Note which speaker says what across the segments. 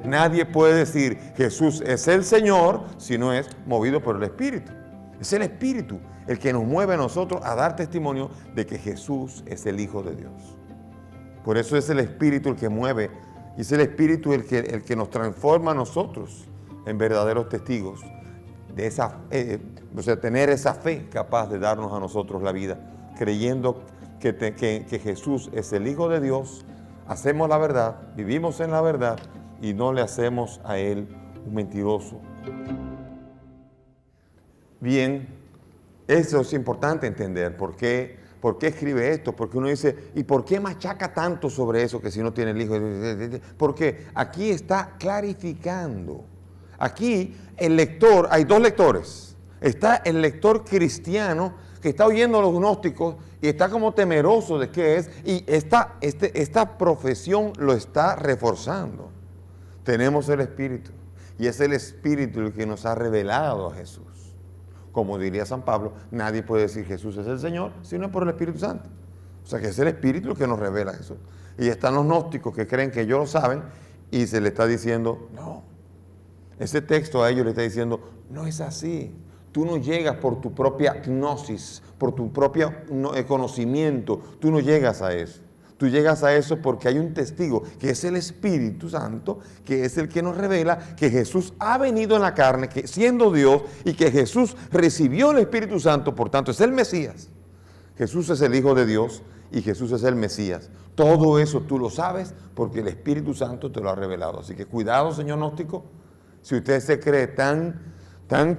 Speaker 1: Nadie puede decir Jesús es el Señor si no es movido por el Espíritu. Es el Espíritu el que nos mueve a nosotros a dar testimonio de que Jesús es el Hijo de Dios. Por eso es el Espíritu el que mueve, y es el Espíritu el que nos transforma a nosotros en verdaderos testigos de esa, tener esa fe capaz de darnos a nosotros la vida, creyendo que Jesús es el Hijo de Dios, hacemos la verdad, vivimos en la verdad y no le hacemos a Él un mentiroso. Bien, eso es importante entender. ¿Por qué escribe esto? Porque uno dice, ¿y por qué machaca tanto sobre eso que si no tiene el Hijo? Porque aquí está clarificando. Aquí el lector, hay dos lectores. Está el lector cristiano que está oyendo a los gnósticos y está como temeroso de qué es, y esta profesión lo está reforzando. Tenemos el Espíritu, y es el Espíritu el que nos ha revelado a Jesús. Como diría San Pablo, nadie puede decir Jesús es el Señor si no es por el Espíritu Santo. O sea que es el Espíritu el que nos revela a Jesús. Y están los gnósticos que creen que ellos lo saben y se le está diciendo, no. Ese texto a ellos le está diciendo, no es así. Tú no llegas por tu propia gnosis, por tu propio conocimiento. Tú no llegas a eso. Tú llegas a eso porque hay un testigo, que es el Espíritu Santo, que es el que nos revela que Jesús ha venido en la carne, que siendo Dios, y que Jesús recibió el Espíritu Santo, por tanto es el Mesías. Jesús es el Hijo de Dios y Jesús es el Mesías. Todo eso tú lo sabes porque el Espíritu Santo te lo ha revelado. Así que cuidado, señor gnóstico, si usted se cree tan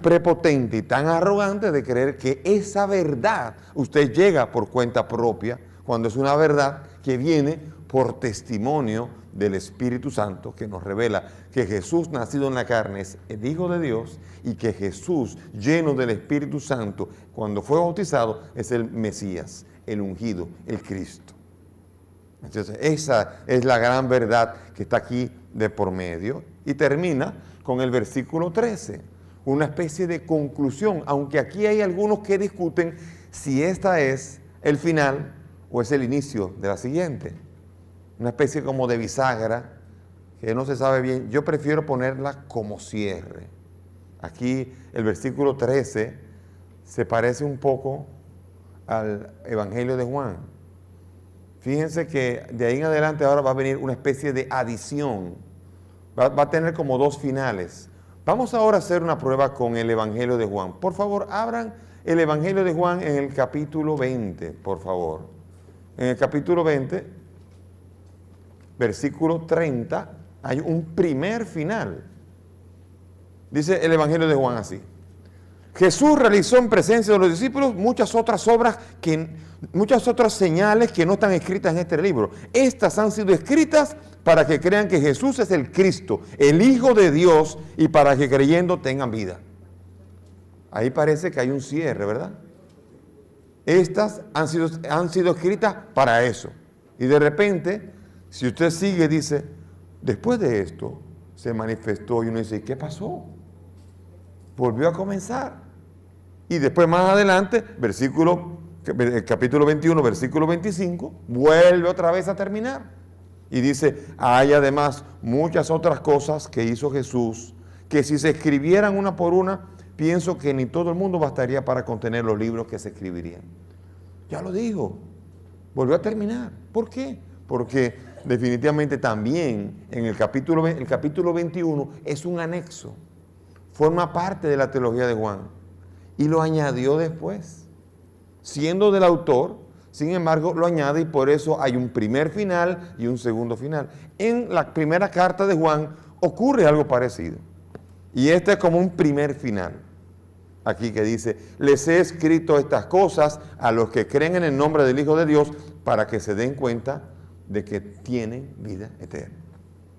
Speaker 1: prepotente y tan arrogante de creer que esa verdad usted llega por cuenta propia, cuando es una verdad que viene por testimonio del Espíritu Santo, que nos revela que Jesús nacido en la carne es el Hijo de Dios y que Jesús lleno del Espíritu Santo cuando fue bautizado es el Mesías, el ungido, el Cristo. Entonces esa es la gran verdad que está aquí de por medio, y termina con el versículo 13, una especie de conclusión, aunque aquí hay algunos que discuten si esta es el final o es el inicio de la siguiente. Una especie como de bisagra que no se sabe bien. Yo prefiero ponerla como cierre. Aquí el versículo 13 se parece un poco al Evangelio de Juan. Fíjense que de ahí en adelante ahora va a venir una especie de adición. Va a tener como dos finales. Vamos ahora a hacer una prueba con el Evangelio de Juan. Por favor, abran el Evangelio de Juan en el capítulo 20, por favor. En el capítulo 20, versículo 30, hay un primer final. Dice el Evangelio de Juan así: Jesús realizó en presencia de los discípulos muchas otras señales que no están escritas en este libro. Estas han sido escritas para que crean que Jesús es el Cristo, el Hijo de Dios, y para que creyendo tengan vida. Ahí parece que hay un cierre, ¿verdad? Estas han sido escritas para eso. Y de repente, si usted sigue, dice, después de esto se manifestó, y uno dice, ¿qué pasó? Volvió a comenzar. Y después más adelante, capítulo 21, versículo 25, vuelve otra vez a terminar. Y dice, hay además muchas otras cosas que hizo Jesús, que si se escribieran una por una, pienso que ni todo el mundo bastaría para contener los libros que se escribirían. Ya lo dijo, volvió a terminar. ¿Por qué? Porque definitivamente también en el capítulo 21 es un anexo, forma parte de la teología de Juan y lo añadió después. Siendo del autor, sin embargo, lo añade y por eso hay un primer final y un segundo final. En la primera carta de Juan ocurre algo parecido. Y este es como un primer final. Aquí que dice, les he escrito estas cosas a los que creen en el nombre del Hijo de Dios para que se den cuenta de que tienen vida eterna.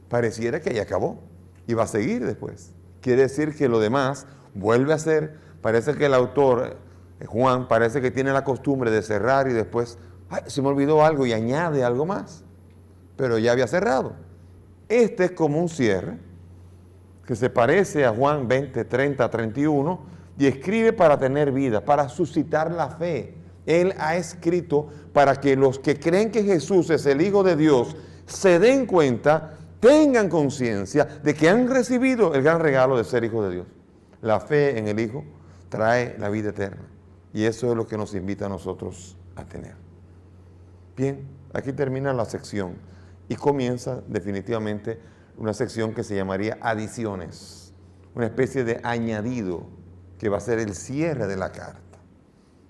Speaker 1: Pareciera que ya acabó y va a seguir después. Quiere decir que lo demás vuelve a ser, parece que el autor, Juan, parece que tiene la costumbre de cerrar y después, ay, se me olvidó algo y añade algo más. Pero ya había cerrado. Este es como un cierre que se parece a Juan 20, 30, 31 y escribe para tener vida, para suscitar la fe. Él ha escrito para que los que creen que Jesús es el Hijo de Dios se den cuenta tengan conciencia de que han recibido el gran regalo de ser hijos de Dios. La fe en el Hijo trae la vida eterna. Y eso es lo que nos invita a nosotros a tener. Bien, aquí termina la sección y comienza definitivamente una sección que se llamaría adiciones, una especie de añadido que va a ser el cierre de la carta.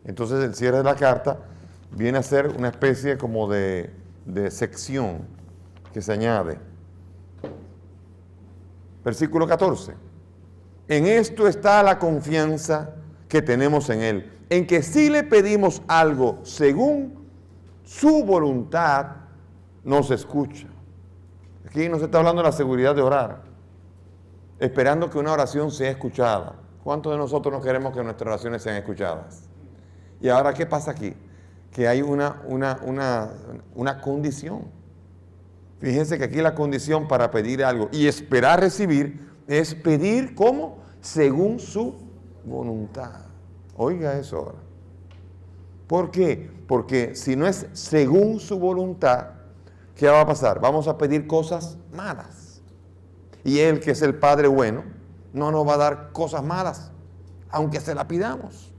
Speaker 1: Entonces el cierre de la carta viene a ser una especie como de sección que se añade. Versículo 14. En esto está la confianza que tenemos en Él, en que si le pedimos algo según su voluntad, nos escucha. Aquí nos está hablando de la seguridad de orar, esperando que una oración sea escuchada. ¿Cuántos de nosotros no queremos que nuestras oraciones sean escuchadas? Y ahora, ¿qué pasa aquí? Que hay una condición. Fíjense que aquí la condición para pedir algo y esperar recibir es pedir ¿cómo? Según su voluntad. Oiga eso ahora. ¿Por qué? Porque si no es según su voluntad, ¿qué va a pasar? Vamos a pedir cosas malas. Y Él, que es el Padre bueno, no nos va a dar cosas malas, aunque se la pidamos.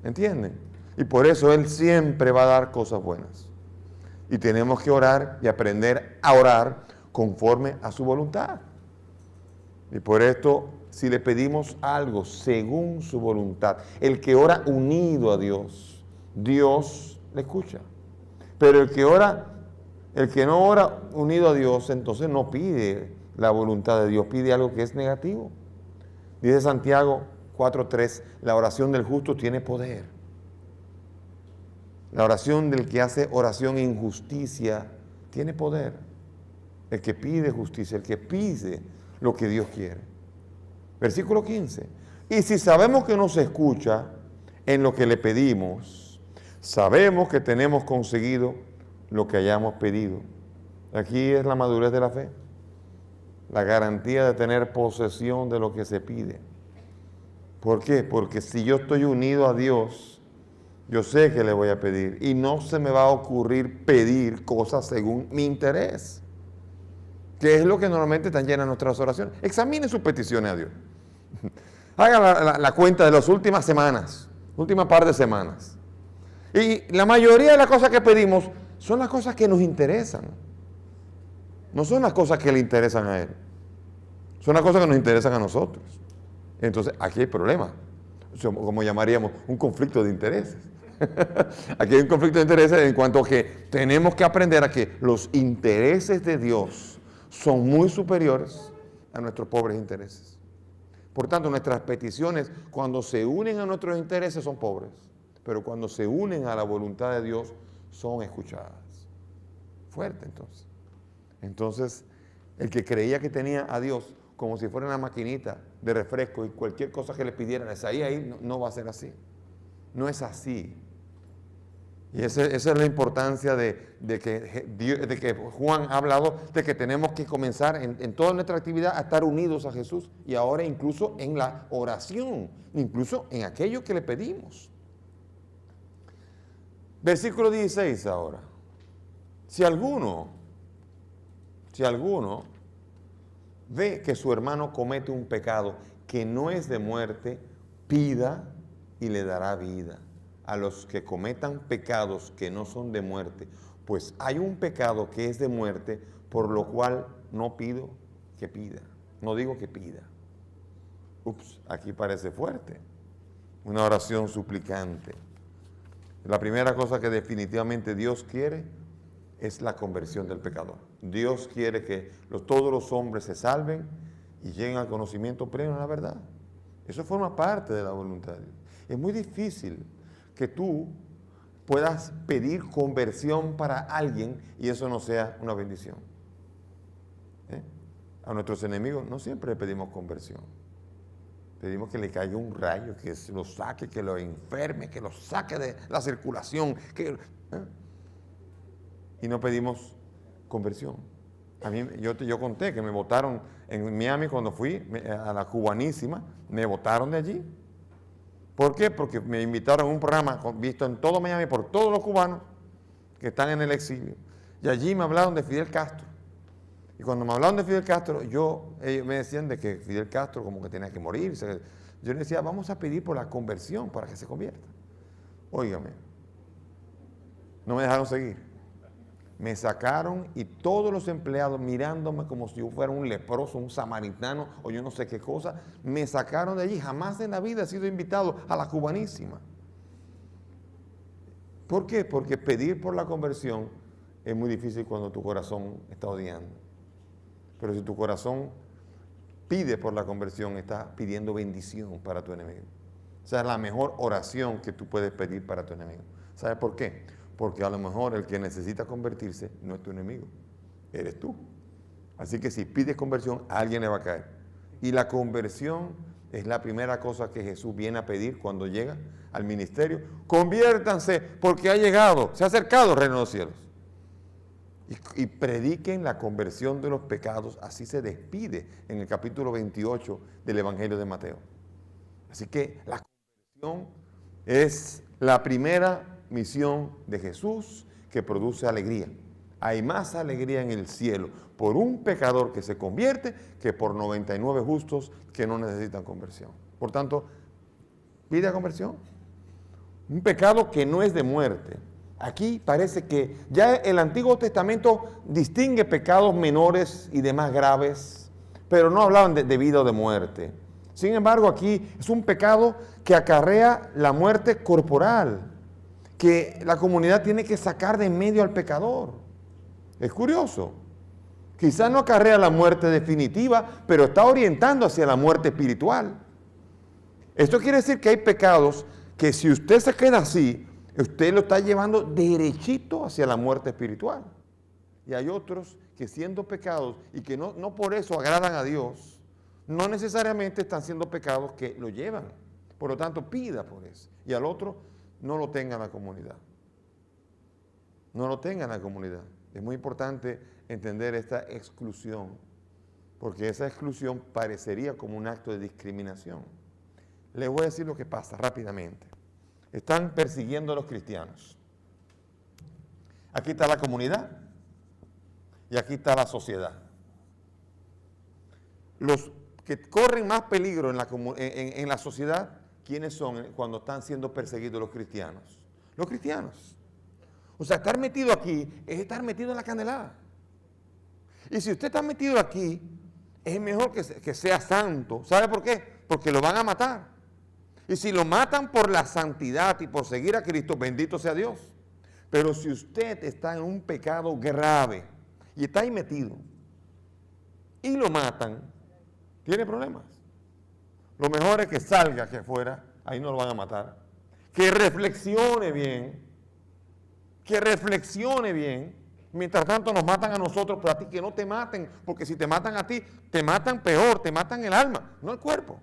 Speaker 1: ¿Entienden? Y por eso Él siempre va a dar cosas buenas. Y tenemos que orar y aprender a orar conforme a su voluntad. Y por esto, si le pedimos algo según su voluntad, el que ora unido a Dios, Dios le escucha. Pero el que no ora unido a Dios, entonces no pide la voluntad de Dios, pide algo que es negativo. Dice Santiago 4:3, la oración del justo tiene poder. La oración del que hace oración en justicia tiene poder. El que pide justicia, el que pide lo que Dios quiere. Versículo 15. Y si sabemos que nos escucha en lo que le pedimos, sabemos que tenemos conseguido lo que hayamos pedido. Aquí es la madurez de la fe. La garantía de tener posesión de lo que se pide. ¿Por qué? Porque si yo estoy unido a Dios, yo sé que le voy a pedir y no se me va a ocurrir pedir cosas según mi interés, que es lo que normalmente están llenas nuestras oraciones. Examine sus peticiones a Dios. Haga la cuenta de las últimas semanas, última par de semanas. Y la mayoría de las cosas que pedimos son las cosas que nos interesan. No son las cosas que le interesan a Él. Son las cosas que nos interesan a nosotros. Entonces, aquí hay problema. Como llamaríamos, un conflicto de intereses. Aquí hay un conflicto de intereses en cuanto a que tenemos que aprender a que los intereses de Dios son muy superiores a nuestros pobres intereses. Por tanto, nuestras peticiones, cuando se unen a nuestros intereses, son pobres. Pero cuando se unen a la voluntad de Dios, son escuchadas. Fuerte, entonces. Entonces, el que creía que tenía a Dios como si fuera una maquinita de refresco y cualquier cosa que le pidieran, ahí no va a ser así. No es así. Y esa es la importancia de que Juan ha hablado de que tenemos que comenzar en toda nuestra actividad a estar unidos a Jesús y ahora incluso en la oración, incluso en aquello que le pedimos. Versículo 16 ahora. Si alguno ve que su hermano comete un pecado que no es de muerte, pida y le dará vida a los que cometan pecados que no son de muerte, pues hay un pecado que es de muerte, por lo cual no pido que pida. No digo que pida. Aquí parece fuerte. Una oración suplicante. La primera cosa que definitivamente Dios quiere es la conversión del pecador. Dios quiere que todos los hombres se salven y lleguen al conocimiento pleno de la verdad. Eso forma parte de la voluntad de Dios. Es muy difícil que tú puedas pedir conversión para alguien y eso no sea una bendición. A nuestros enemigos no siempre le pedimos conversión. Pedimos que le caiga un rayo, que lo saque, que lo enferme, que lo saque de la circulación. Y no pedimos conversión. A mí, yo conté que me votaron en Miami cuando fui a la Cubanísima, me votaron de allí. ¿Por qué? Porque me invitaron a un programa visto en todo Miami por todos los cubanos que están en el exilio. Y allí me hablaron de Fidel Castro. Y cuando me hablaban de Fidel Castro, ellos me decían de que Fidel Castro como que tenía que morir. Yo les decía, vamos a pedir por la conversión para que se convierta. Óigame, no me dejaron seguir. Me sacaron y todos los empleados mirándome como si yo fuera un leproso, un samaritano o yo no sé qué cosa, me sacaron de allí. Jamás en la vida he sido invitado a la cubanísima. ¿Por qué? Porque pedir por la conversión es muy difícil cuando tu corazón está odiando. Pero si tu corazón pide por la conversión, está pidiendo bendición para tu enemigo. O sea, es la mejor oración que tú puedes pedir para tu enemigo. ¿Sabes por qué? Porque a lo mejor el que necesita convertirse no es tu enemigo, eres tú. Así que si pides conversión, a alguien le va a caer. Y la conversión es la primera cosa que Jesús viene a pedir cuando llega al ministerio. Conviértanse porque ha llegado, se ha acercado el reino de los cielos. Y prediquen la conversión de los pecados. Así se despide en el capítulo 28 del Evangelio de Mateo. Así que la conversión es la primera misión de Jesús que produce alegría. Hay más alegría en el cielo por un pecador que se convierte que por 99 justos que no necesitan conversión. Por tanto, pide conversión. Un pecado que no es de muerte. Aquí parece que ya el Antiguo Testamento distingue pecados menores y de más graves, pero no hablaban de vida o de muerte. Sin embargo, aquí es un pecado que acarrea la muerte corporal, que la comunidad tiene que sacar de en medio al pecador. Es curioso. Quizás no acarrea la muerte definitiva, pero está orientando hacia la muerte espiritual. Esto quiere decir que hay pecados que si usted se queda así, usted lo está llevando derechito hacia la muerte espiritual. Y hay otros que siendo pecados y que no por eso agradan a Dios, no necesariamente están siendo pecados que lo llevan. Por lo tanto, pida por eso. Y al otro, no lo tenga en la comunidad. No lo tenga en la comunidad. Es muy importante entender esta exclusión, porque esa exclusión parecería como un acto de discriminación. Les voy a decir lo que pasa rápidamente. Están persiguiendo a los cristianos. Aquí está la comunidad y aquí está la sociedad. Los que corren más peligro en la sociedad, ¿quiénes son cuando están siendo perseguidos los cristianos? Los cristianos. O sea, estar metido aquí es estar metido en la candelada. Y si usted está metido aquí, es mejor que sea santo. ¿Sabe por qué? Porque lo van a matar. Y si lo matan por la santidad y por seguir a Cristo, bendito sea Dios. Pero si usted está en un pecado grave y está ahí metido y lo matan, tiene problemas. Lo mejor es que salga aquí afuera, ahí no lo van a matar. Que reflexione bien. Que reflexione bien. Mientras tanto nos matan a nosotros, pero a ti que no te maten, porque si te matan a ti, te matan peor, te matan el alma, no el cuerpo.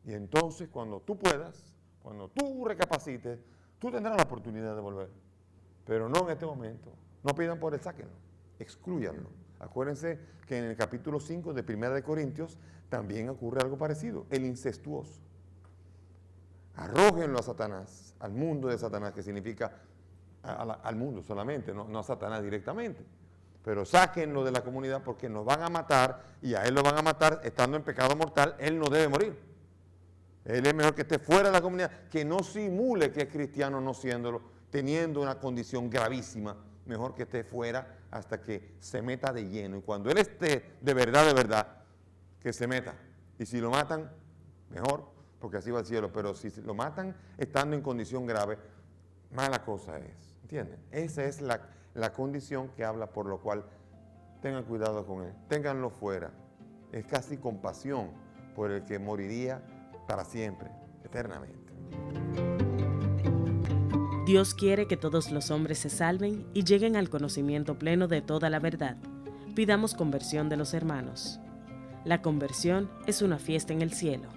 Speaker 1: Y entonces cuando tú puedas, cuando tú recapacites, tú tendrás la oportunidad de volver. Pero no en este momento. No pidan por él, sáquenlo, exclúyanlo. Acuérdense que en el capítulo 5 de 1 de Corintios también ocurre algo parecido, el incestuoso. Arrójenlo a Satanás, al mundo de Satanás, que significa al mundo solamente, no a Satanás directamente. Pero sáquenlo de la comunidad porque nos van a matar y a él lo van a matar estando en pecado mortal, él no debe morir. Él es mejor que esté fuera de la comunidad, que no simule que es cristiano no siéndolo, teniendo una condición gravísima, mejor que esté fuera hasta que se meta de lleno. Y cuando él esté de verdad, que se meta. Y si lo matan, mejor, porque así va al cielo. Pero si lo matan estando en condición grave, mala cosa es. ¿Entienden? Esa es la condición que habla, por lo cual tengan cuidado con él. Ténganlo fuera. Es casi compasión por el que moriría para siempre, eternamente.
Speaker 2: Dios quiere que todos los hombres se salven y lleguen al conocimiento pleno de toda la verdad. Pidamos conversión de los hermanos. La conversión es una fiesta en el cielo.